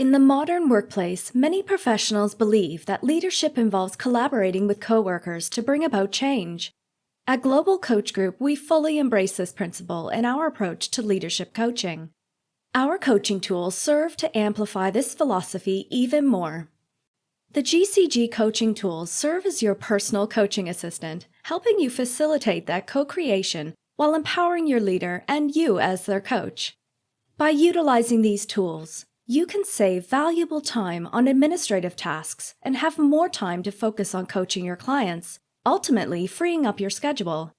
In the modern workplace, many professionals believe that leadership involves collaborating with coworkers to bring about change. At Global Coach Group, we fully embrace this principle in our approach to leadership coaching. Our coaching tools serve to amplify this philosophy even more. The GCG coaching tools serve as your personal coaching assistant, helping you facilitate that co-creation while empowering your leader and you as their coach. By utilizing these tools, you can save valuable time on administrative tasks and have more time to focus on coaching your clients, ultimately freeing up your schedule.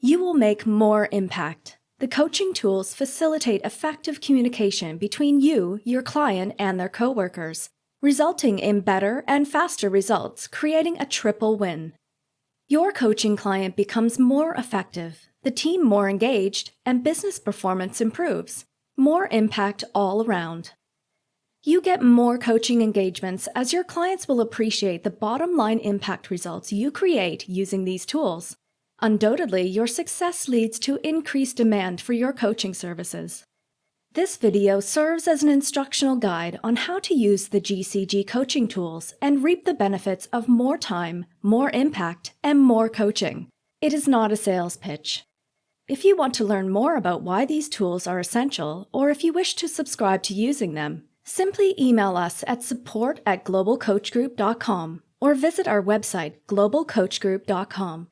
You will make more impact. The coaching tools facilitate effective communication between you, your client, and their coworkers, resulting in better and faster results, creating a triple win. Your coaching client becomes more effective, the team more engaged, and business performance improves. More impact all around. You get more coaching engagements as your clients will appreciate the bottom line impact results you create using these tools. Undoubtedly, your success leads to increased demand for your coaching services. This video serves as an instructional guide on how to use the GCG coaching tools and reap the benefits of more time, more impact, and more coaching. It is not a sales pitch. If you want to learn more about why these tools are essential, or if you wish to subscribe to using them, simply email us at support@globalcoachgroup.com or visit our website, globalcoachgroup.com.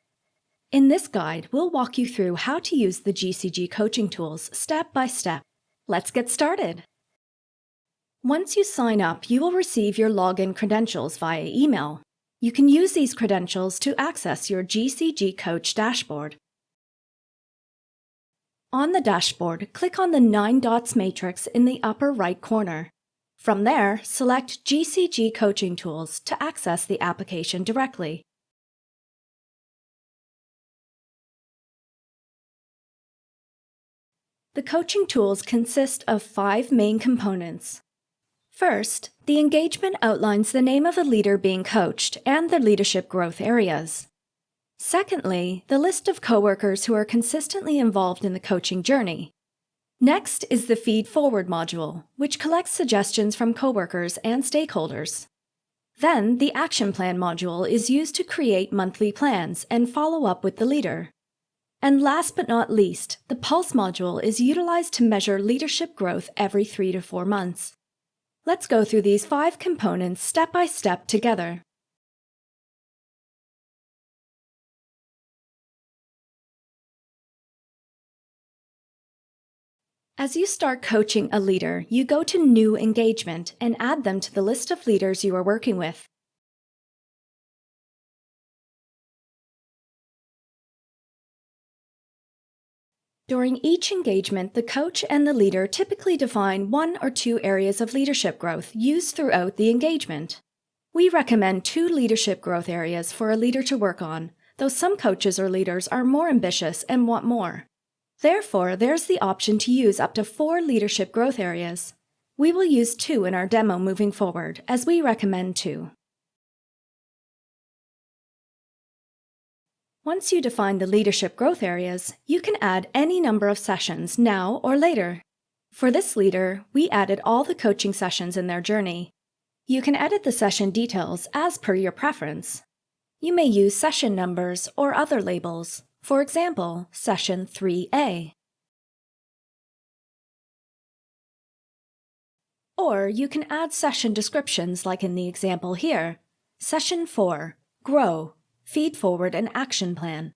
In this guide, we'll walk you through how to use the GCG coaching tools step by step. Let's get started. Once you sign up, you will receive your login credentials via email. You can use these credentials to access your GCG Coach dashboard. On the dashboard, click on the 9 dots matrix in the upper right corner. From there, select GCG Coaching Tools to access the application directly. The coaching tools consist of 5 main components. First, the engagement outlines the name of the leader being coached and the leadership growth areas. Secondly, the list of coworkers who are consistently involved in the coaching journey. Next is the Feed Forward module, which collects suggestions from coworkers and stakeholders. Then, the Action Plan module is used to create monthly plans and follow up with the leader. And last but not least, the Pulse module is utilized to measure leadership growth every 3 to 4 months. Let's go through these 5 components step by step together. As you start coaching a leader, you go to New Engagement and add them to the list of leaders you are working with. During each engagement, the coach and the leader typically define 1 or 2 areas of leadership growth used throughout the engagement. We recommend 2 leadership growth areas for a leader to work on, though some coaches or leaders are more ambitious and want more. Therefore, there's the option to use up to 4 leadership growth areas. We will use 2 in our demo moving forward, as we recommend 2. Once you define the leadership growth areas, you can add any number of sessions now or later. For this leader, we added all the coaching sessions in their journey. You can edit the session details as per your preference. You may use session numbers or other labels. For example, Session 3A. Or you can add session descriptions like in the example here. Session 4, Grow, Feed Forward and Action Plan.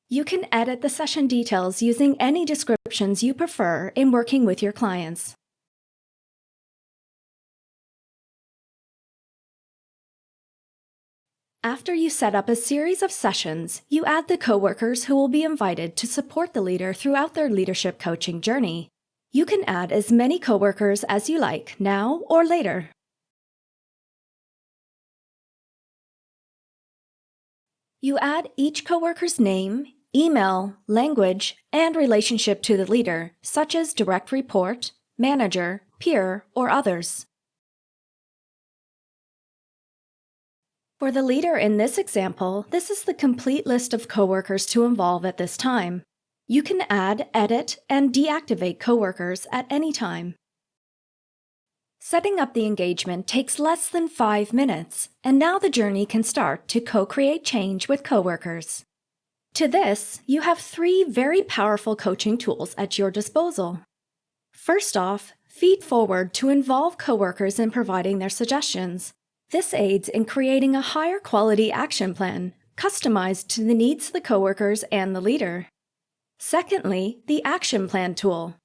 You can edit the session details using any descriptions you prefer in working with your clients. After you set up a series of sessions, you add the coworkers who will be invited to support the leader throughout their leadership coaching journey. You can add as many coworkers as you like, now or later. You add each coworker's name, email, language, and relationship to the leader, such as direct report, manager, peer, or others. For the leader in this example, this is the complete list of coworkers to involve at this time. You can add, edit, and deactivate coworkers at any time. Setting up the engagement takes less than 5 minutes, and now the journey can start to co-create change with coworkers. To this, you have 3 very powerful coaching tools at your disposal. First off, feed forward to involve coworkers in providing their suggestions. This aids in creating a higher quality action plan, customized to the needs of the coworkers and the leader. Secondly, the action plan tool.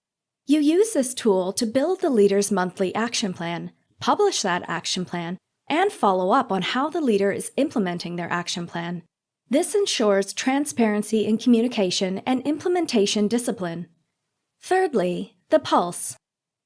You use this tool to build the leader's monthly action plan, publish that action plan, and follow up on how the leader is implementing their action plan. This ensures transparency in communication and implementation discipline. Thirdly, the Pulse.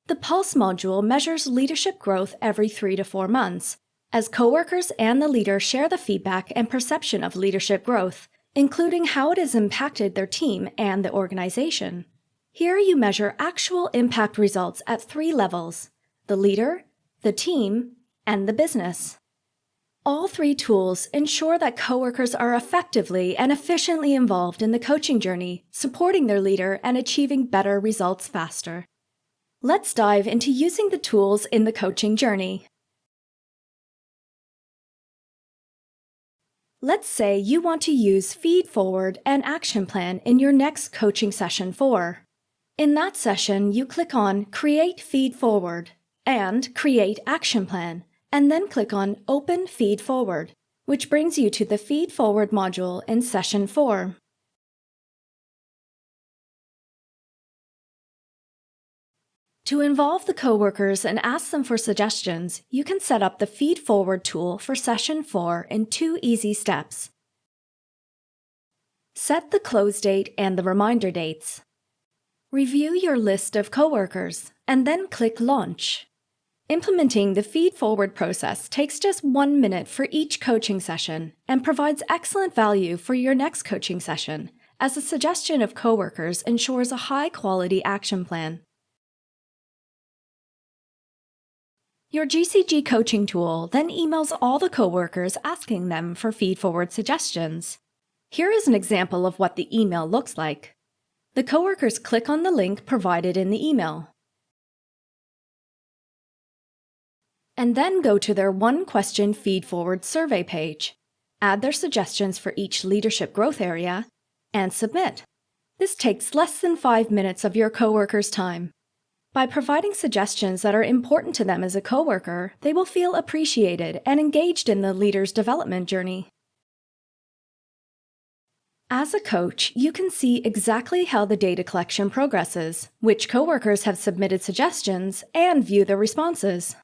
The Pulse module measures leadership growth every 3 to 4 months, as coworkers and the leader share the feedback and perception of leadership growth, including how it has impacted their team and the organization. Here you measure actual impact results at 3 levels: the leader, the team, and the business. All 3 tools ensure that coworkers are effectively and efficiently involved in the coaching journey, supporting their leader and achieving better results faster. Let's dive into using the tools in the coaching journey. Let's say you want to use Feed Forward and Action Plan in your next coaching session 4. In that session, you click on Create Feed Forward and Create Action Plan, and then click on Open Feed Forward, which brings you to the Feed Forward module in Session 4. To involve the coworkers and ask them for suggestions, you can set up the Feed Forward tool for Session 4 in 2 easy steps. Set the close date and the reminder dates. Review your list of coworkers, and then click Launch. Implementing the Feed Forward process takes just 1 minute for each coaching session and provides excellent value for your next coaching session, as a suggestion of coworkers ensures a high-quality action plan. Your GCG coaching tool then emails all the coworkers asking them for Feed Forward suggestions. Here is an example of what the email looks like. The coworkers click on the link provided in the email, and then go to their one-question Feed Forward survey page, add their suggestions for each leadership growth area, and submit. This takes less than 5 minutes of your coworkers' time. By providing suggestions that are important to them as a coworker, they will feel appreciated and engaged in the leader's development journey. As a coach, you can see exactly how the data collection progresses, which coworkers have submitted suggestions, and view their responses.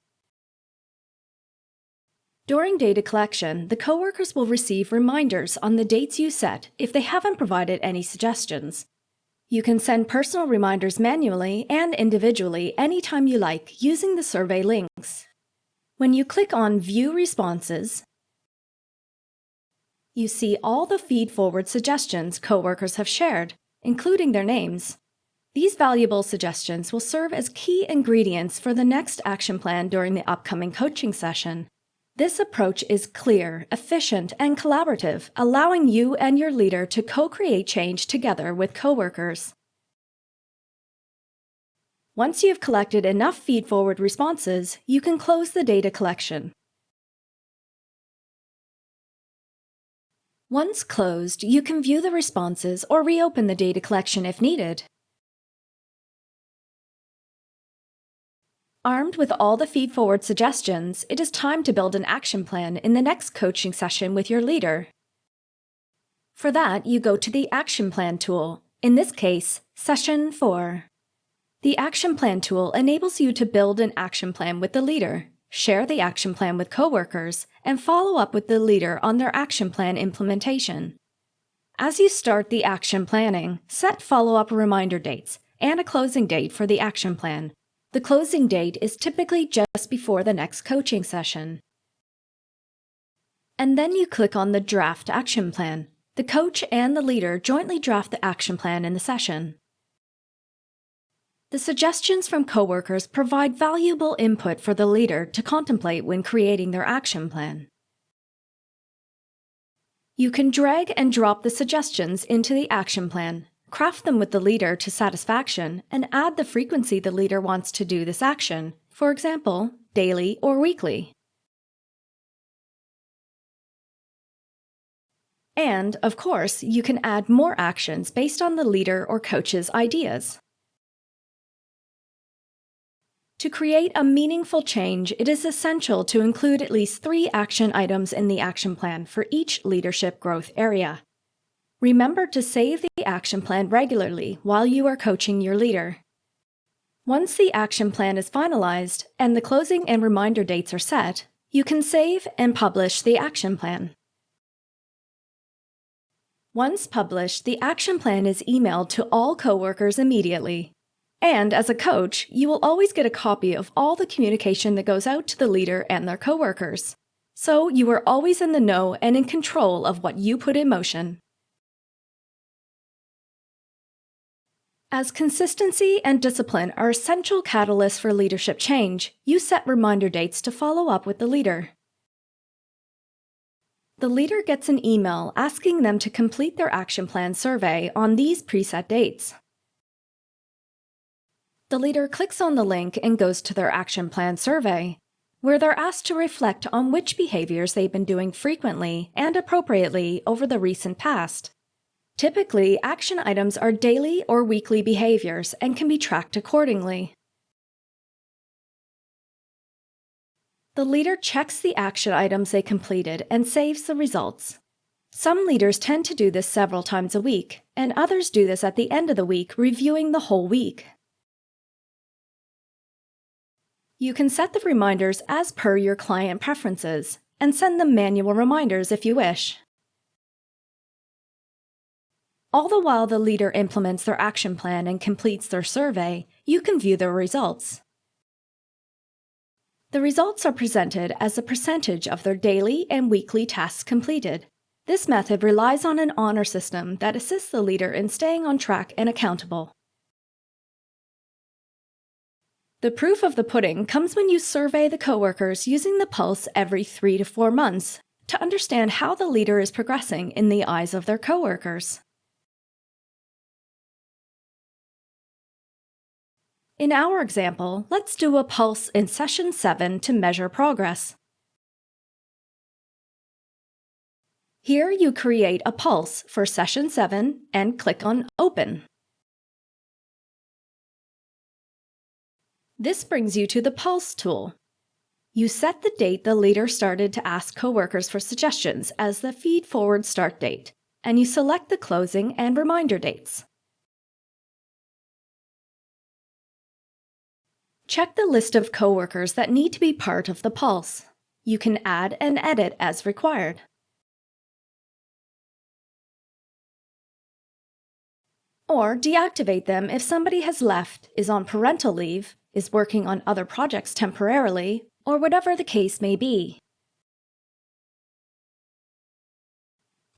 During data collection, the coworkers will receive reminders on the dates you set if they haven't provided any suggestions. You can send personal reminders manually and individually anytime you like using the survey links. When you click on View Responses, you see all the Feed Forward suggestions coworkers have shared, including their names. These valuable suggestions will serve as key ingredients for the next action plan during the upcoming coaching session. This approach is clear, efficient, and collaborative, allowing you and your leader to co-create change together with coworkers. Once you've collected enough Feed Forward responses, you can close the data collection. Once closed, you can view the responses or reopen the data collection if needed. Armed with all the Feed Forward suggestions, it is time to build an action plan in the next coaching session with your leader. For that, you go to the Action Plan tool, in this case, Session 4. The Action Plan tool enables you to build an action plan with the leader, share the action plan with coworkers, and follow up with the leader on their action plan implementation. As you start the action planning, set follow-up reminder dates and a closing date for the action plan. The closing date is typically just before the next coaching session. And then you click on the Draft Action Plan. The coach and the leader jointly draft the action plan in the session. The suggestions from coworkers provide valuable input for the leader to contemplate when creating their action plan. You can drag and drop the suggestions into the action plan, craft them with the leader to satisfaction, and add the frequency the leader wants to do this action, for example, daily or weekly. And, of course, you can add more actions based on the leader or coach's ideas. To create a meaningful change, it is essential to include at least 3 action items in the action plan for each leadership growth area. Remember to save the action plan regularly while you are coaching your leader. Once the action plan is finalized and the closing and reminder dates are set, you can save and publish the action plan. Once published, the action plan is emailed to all coworkers immediately. And as a coach, you will always get a copy of all the communication that goes out to the leader and their coworkers. So you are always in the know and in control of what you put in motion. As consistency and discipline are essential catalysts for leadership change, you set reminder dates to follow up with the leader. The leader gets an email asking them to complete their action plan survey on these preset dates. The leader clicks on the link and goes to their action plan survey, where they're asked to reflect on which behaviors they've been doing frequently and appropriately over the recent past. Typically, action items are daily or weekly behaviors and can be tracked accordingly. The leader checks the action items they completed and saves the results. Some leaders tend to do this several times a week, and others do this at the end of the week, reviewing the whole week. You can set the reminders as per your client preferences, and send them manual reminders if you wish. All the while the leader implements their action plan and completes their survey, you can view their results. The results are presented as a percentage of their daily and weekly tasks completed. This method relies on an honor system that assists the leader in staying on track and accountable. The proof of the pudding comes when you survey the coworkers using the pulse every 3 to 4 months to understand how the leader is progressing in the eyes of their coworkers. In our example, let's do a pulse in Session 7 to measure progress. Here you create a pulse for Session 7 and click on Open. This brings you to the Pulse tool. You set the date the leader started to ask coworkers for suggestions as the feed-forward start date, and you select the closing and reminder dates. Check the list of coworkers that need to be part of the pulse. You can add and edit as required. Or deactivate them if somebody has left, is on parental leave, is working on other projects temporarily, or whatever the case may be.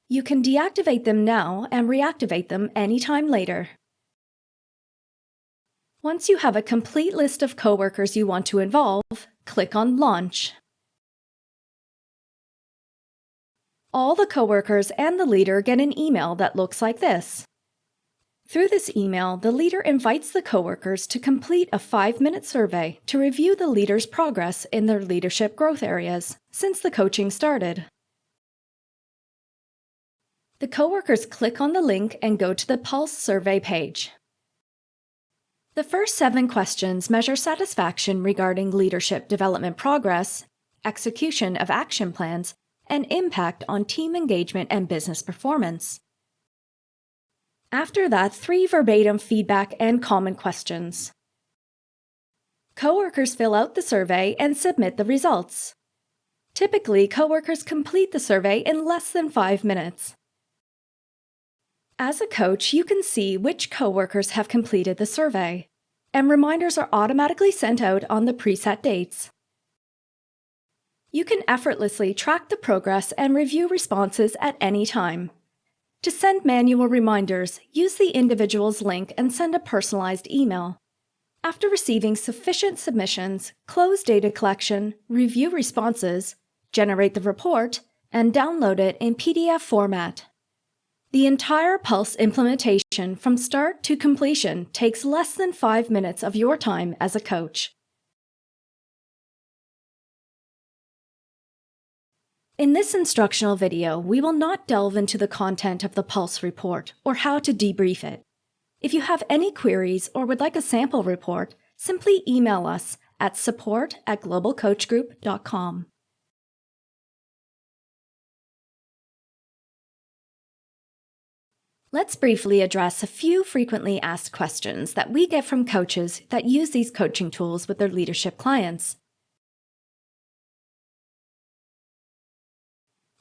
You can deactivate them now and reactivate them anytime later. Once you have a complete list of coworkers you want to involve, click on Launch. All the coworkers and the leader get an email that looks like this. Through this email, the leader invites the coworkers to complete a 5-minute survey to review the leader's progress in their leadership growth areas since the coaching started. The coworkers click on the link and go to the Pulse survey page. The first 7 questions measure satisfaction regarding leadership development progress, execution of action plans, and impact on team engagement and business performance. After that, 3 verbatim feedback and common questions. Coworkers fill out the survey and submit the results. Typically, coworkers complete the survey in less than 5 minutes. As a coach, you can see which coworkers have completed the survey, and reminders are automatically sent out on the preset dates. You can effortlessly track the progress and review responses at any time. To send manual reminders, use the individual's link and send a personalized email. After receiving sufficient submissions, close data collection, review responses, generate the report, and download it in PDF format. The entire Pulse implementation from start to completion takes less than 5 minutes of your time as a coach. In this instructional video, we will not delve into the content of the Pulse report or how to debrief it. If you have any queries or would like a sample report, simply email us at support@globalcoachgroup.com. Let's briefly address a few frequently asked questions that we get from coaches that use these coaching tools with their leadership clients.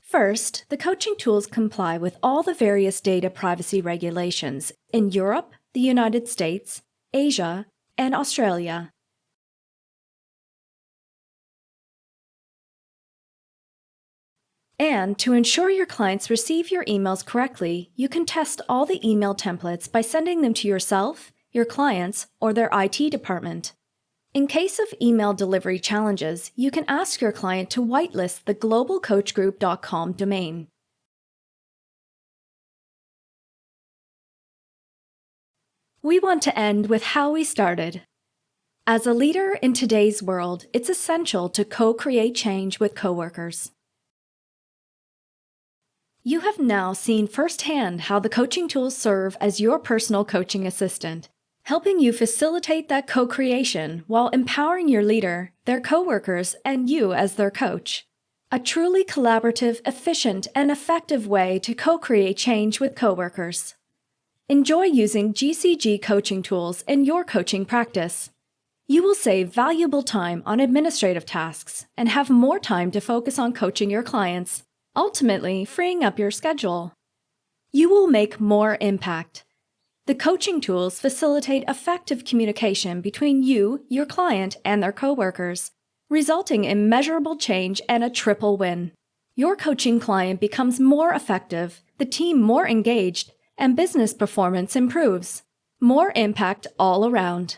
First, the coaching tools comply with all the various data privacy regulations in Europe, the United States, Asia, and Australia. And to ensure your clients receive your emails correctly, you can test all the email templates by sending them to yourself, your clients, or their IT department. In case of email delivery challenges, you can ask your client to whitelist the globalcoachgroup.com domain. We want to end with how we started. As a leader in today's world, it's essential to co-create change with coworkers. You have now seen firsthand how the coaching tools serve as your personal coaching assistant, helping you facilitate that co-creation while empowering your leader, their coworkers, and you as their coach. A truly collaborative, efficient, and effective way to co-create change with coworkers. Enjoy using GCG coaching tools in your coaching practice. You will save valuable time on administrative tasks and have more time to focus on coaching your clients, ultimately freeing up your schedule. You will make more impact. The coaching tools facilitate effective communication between you, your client, and their coworkers, resulting in measurable change and a triple win. Your coaching client becomes more effective, the team more engaged, and business performance improves. More impact all around.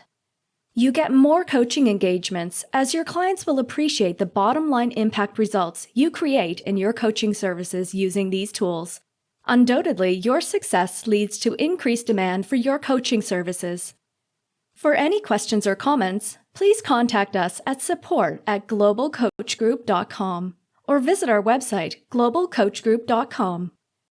You get more coaching engagements as your clients will appreciate the bottom line impact results you create in your coaching services using these tools. Undoubtedly, your success leads to increased demand for your coaching services. For any questions or comments, please contact us at support@globalcoachgroup.com or visit our website globalcoachgroup.com.